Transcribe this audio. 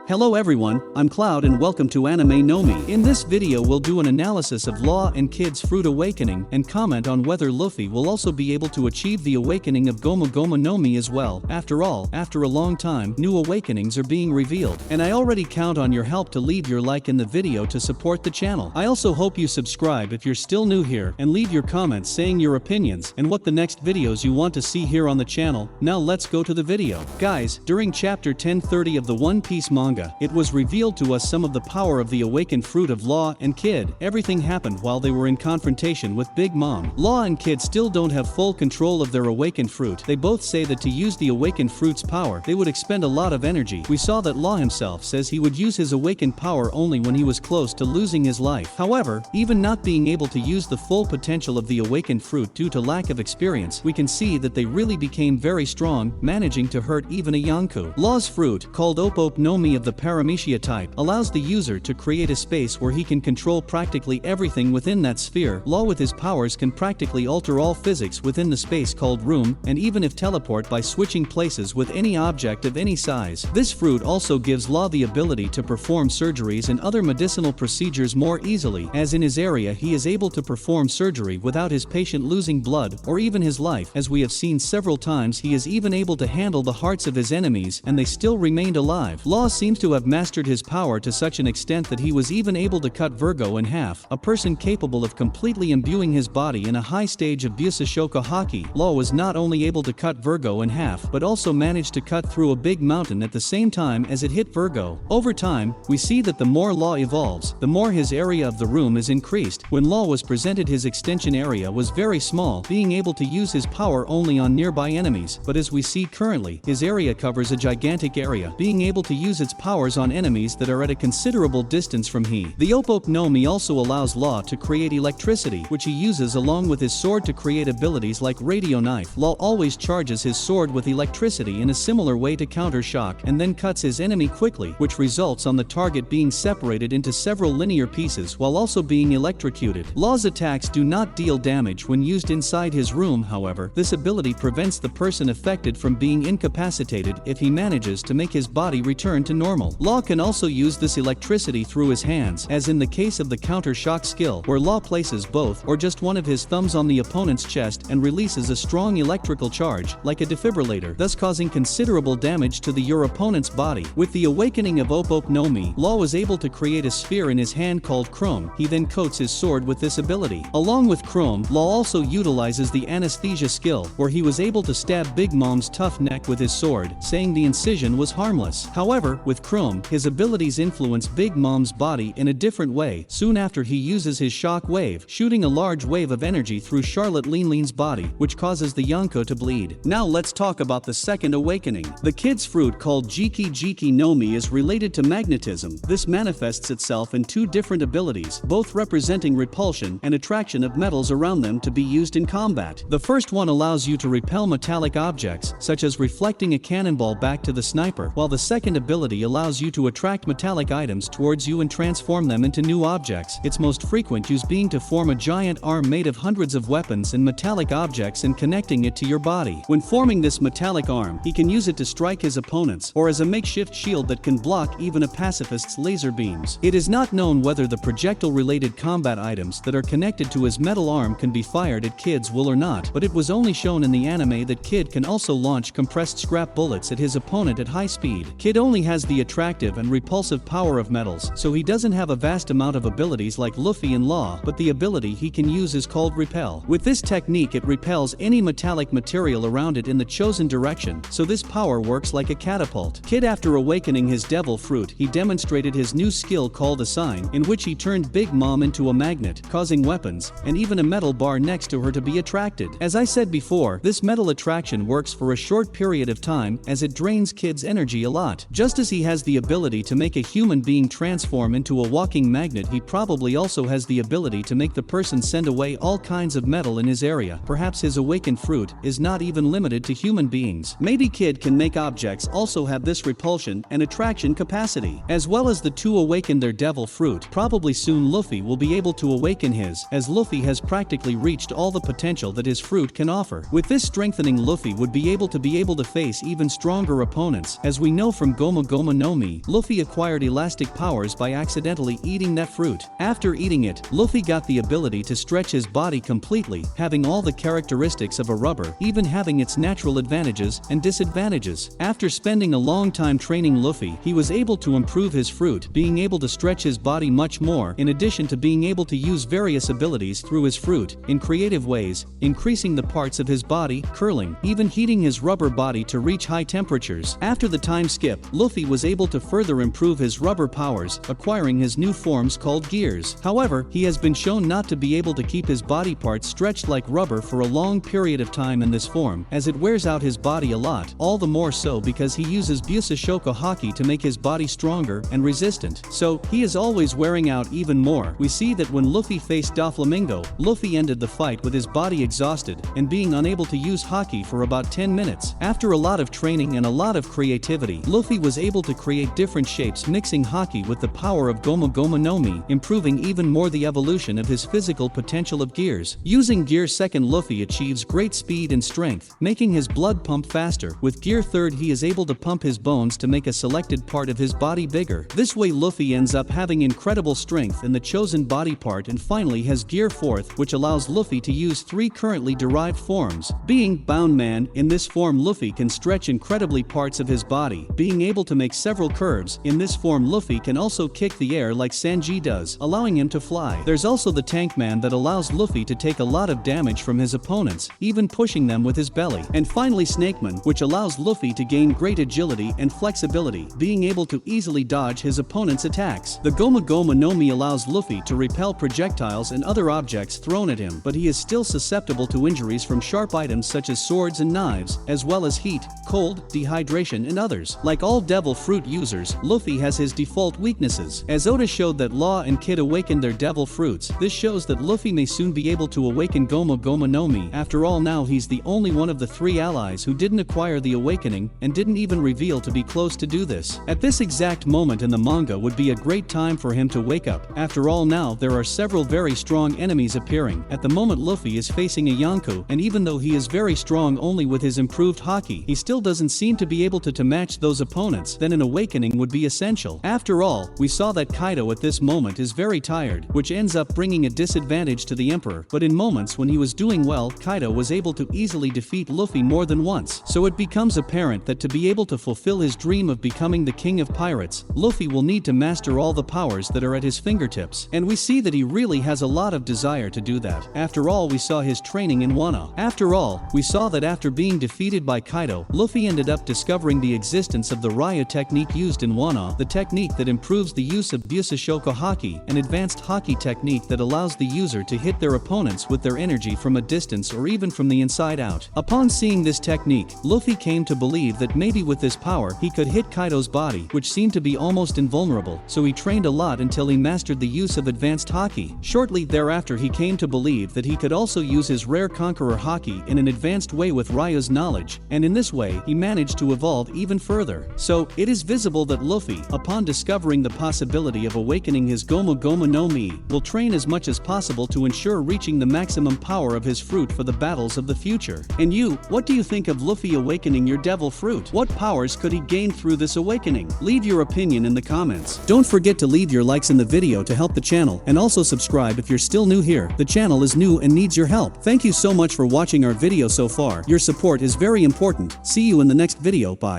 Hello everyone, I'm Cloud and welcome to Anime no Mi. In this video we'll do an analysis of Law and Kid's Fruit Awakening and comment on whether Luffy will also be able to achieve the awakening of Gomu Gomu no Mi as well. After all, after a long time, new awakenings are being revealed. And I already count on your help to leave your like in the video to support the channel. I also hope you subscribe if you're still new here and leave your comments saying your opinions and what the next videos you want to see here on the channel. Now let's go to the video. Guys, during chapter 1030 of the One Piece manga, it was revealed to us some of the power of the awakened fruit of Law and Kid. Everything happened while they were in confrontation with Big Mom. Law and Kid still don't have full control of their awakened fruit. They both say that to use the awakened fruit's power, they would expend a lot of energy. We saw that Law himself says he would use his awakened power only when he was close to losing his life. However, even not being able to use the full potential of the awakened fruit due to lack of experience, we can see that they really became very strong, managing to hurt even a Yonko. Law's fruit, called Ope no Mi of the Paramecia type, allows the user to create a space where he can control practically everything within that sphere. Law with his powers can practically alter all physics within the space called room, and even if teleport by switching places with any object of any size. This fruit also gives Law the ability to perform surgeries and other medicinal procedures more easily, as in his area he is able to perform surgery without his patient losing blood or even his life. As we have seen several times, he is even able to handle the hearts of his enemies and they still remained alive. Law seems to have mastered his power to such an extent that he was even able to cut Virgo in half, a person capable of completely imbuing his body in a high stage of Busashoka Haki. Law was not only able to cut Virgo in half but also managed to cut through a big mountain at the same time as it hit Virgo. Over time, we see that the more Law evolves, the more his area of the room is increased. When Law was presented, his extension area was very small, being able to use his power only on nearby enemies, but as we see currently, his area covers a gigantic area, being able to use its powers on enemies that are at a considerable distance from he. The Ope no Mi also allows Law to create electricity, which he uses along with his sword to create abilities like Radio Knife. Law always charges his sword with electricity in a similar way to counter shock and then cuts his enemy quickly, which results on the target being separated into several linear pieces while also being electrocuted. Law's attacks do not deal damage when used inside his room, however. This ability prevents the person affected from being incapacitated if he manages to make his body return to normal. Law can also use this electricity through his hands, as in the case of the counter shock skill, where Law places both or just one of his thumbs on the opponent's chest and releases a strong electrical charge, like a defibrillator, thus causing considerable damage to your opponent's body. With the awakening of Ope no Mi, Law was able to create a sphere in his hand called Chrome. He then coats his sword with this ability. Along with Chrome, Law also utilizes the anesthesia skill, where he was able to stab Big Mom's tough neck with his sword, saying the incision was harmless. However, with Chrome, his abilities influence Big Mom's body in a different way. Soon after, he uses his shock wave, shooting a large wave of energy through Charlotte Linling's body, which causes the Yonko to bleed. Now let's talk about the second awakening. The kid's fruit, called Jiki Jiki no Mi, is related to magnetism. This manifests itself in two different abilities, both representing repulsion and attraction of metals around them to be used in combat. The first one allows you to repel metallic objects, such as reflecting a cannonball back to the sniper, while the second ability allows you to attract metallic items towards you and transform them into new objects. Its most frequent use being to form a giant arm made of hundreds of weapons and metallic objects and connecting it to your body. When forming this metallic arm, he can use it to strike his opponents, or as a makeshift shield that can block even a pacifist's laser beams. It is not known whether the projectile-related combat items that are connected to his metal arm can be fired at Kid's will or not, but it was only shown in the anime that Kid can also launch compressed scrap bullets at his opponent at high speed. Kid only has the attractive and repulsive power of metals, so he doesn't have a vast amount of abilities like Luffy and Law, but the ability he can use is called Repel. With this technique, it repels any metallic material around it in the chosen direction, so this power works like a catapult. Kid, after awakening his devil fruit, he demonstrated his new skill called Assign, in which he turned Big Mom into a magnet, causing weapons and even a metal bar next to her to be attracted. As I said before, this metal attraction works for a short period of time, as it drains Kid's energy a lot. Just as he has the ability to make a human being transform into a walking magnet, he probably also has the ability to make the person send away all kinds of metal in his area. Perhaps his awakened fruit is not even limited to human beings. Maybe Kid can make objects also have this repulsion and attraction capacity. As well as the two awaken their devil fruit, probably soon Luffy will be able to awaken his, as Luffy has practically reached all the potential that his fruit can offer. With this strengthening, Luffy would be able to face even stronger opponents, as we know from Gomu Gomu Goma no Mi, Luffy acquired elastic powers by accidentally eating that fruit. After eating it, Luffy got the ability to stretch his body completely, having all the characteristics of a rubber, even having its natural advantages and disadvantages. After spending a long time training Luffy, he was able to improve his fruit, being able to stretch his body much more, in addition to being able to use various abilities through his fruit, in creative ways, increasing the parts of his body, curling, even heating his rubber body to reach high temperatures. After the time skip, Luffy was able to further improve his rubber powers, acquiring his new forms called gears. However, he has been shown not to be able to keep his body parts stretched like rubber for a long period of time in this form, as it wears out his body a lot, all the more so because he uses Busashoku Haki to make his body stronger and resistant. So, he is always wearing out even more. We see that when Luffy faced Doflamingo, Luffy ended the fight with his body exhausted and being unable to use Haki for about 10 minutes. After a lot of training and a lot of creativity, Luffy was able to create different shapes mixing Haki with the power of Goma Goma no Mi, improving even more the evolution of his physical potential of gears. Using Gear 2nd, Luffy achieves great speed and strength, making his blood pump faster. With Gear 3rd, he is able to pump his bones to make a selected part of his body bigger. This way Luffy ends up having incredible strength in the chosen body part, and finally has Gear 4th, which allows Luffy to use 3 currently derived forms. Being Bound Man, in this form Luffy can stretch incredibly parts of his body, being able to make several curves. In this form Luffy can also kick the air like Sanji does, allowing him to fly. There's also the Tank Man that allows Luffy to take a lot of damage from his opponents, even pushing them with his belly. And finally Snakeman, which allows Luffy to gain great agility and flexibility, being able to easily dodge his opponent's attacks. The Goma Goma no Mi allows Luffy to repel projectiles and other objects thrown at him, but he is still susceptible to injuries from sharp items such as swords and knives, as well as heat, cold, dehydration and others. Like all Devil Fruit users, Luffy has his default weaknesses. As Oda showed that Law and Kid awakened their Devil Fruits, this shows that Luffy may soon be able to awaken Goma Goma no Mi. After all, now he's the only one of the 3 allies who didn't acquire the awakening and didn't even reveal to be close to do this. At this exact moment in the manga would be a great time for him to wake up. After all, now there are several very strong enemies appearing. At the moment Luffy is facing a Yonko, and even though he is very strong only with his improved Haki, he still doesn't seem to be able to match those opponents. Then an awakening would be essential. After all, we saw that Kaido at this moment is very tired, which ends up bringing a disadvantage to the Emperor, but in moments when he was doing well, Kaido was able to easily defeat Luffy more than once. So it becomes apparent that to be able to fulfill his dream of becoming the king of pirates, Luffy will need to master all the powers that are at his fingertips, and we see that he really has a lot of desire to do that. After all, we saw his training in Wano. After all, we saw that after being defeated by Kaido, Luffy ended up discovering the existence of the Raya technique used in Wano, the technique that improves the use of Busashoku Haki, an advanced Haki technique that allows the user to hit their opponents with their energy from a distance or even from the inside out. Upon seeing this technique, Luffy came to believe that maybe with this power he could hit Kaido's body, which seemed to be almost invulnerable, so he trained a lot until he mastered the use of advanced Haki. Shortly thereafter he came to believe that he could also use his rare Conqueror Haki in an advanced way with Raya's knowledge, and in this way he managed to evolve even further. So, it is visible that Luffy, upon discovering the possibility of awakening his Goma Goma no Mi, will train as much as possible to ensure reaching the maximum power of his fruit for the battles of the future. And you, what do you think of Luffy awakening your Devil Fruit? What powers could he gain through this awakening? Leave your opinion in the comments. Don't forget to leave your likes in the video to help the channel, and also subscribe if you're still new here. The channel is new and needs your help. Thank you so much for watching our video so far. Your support is very important. See you in the next video. Bye.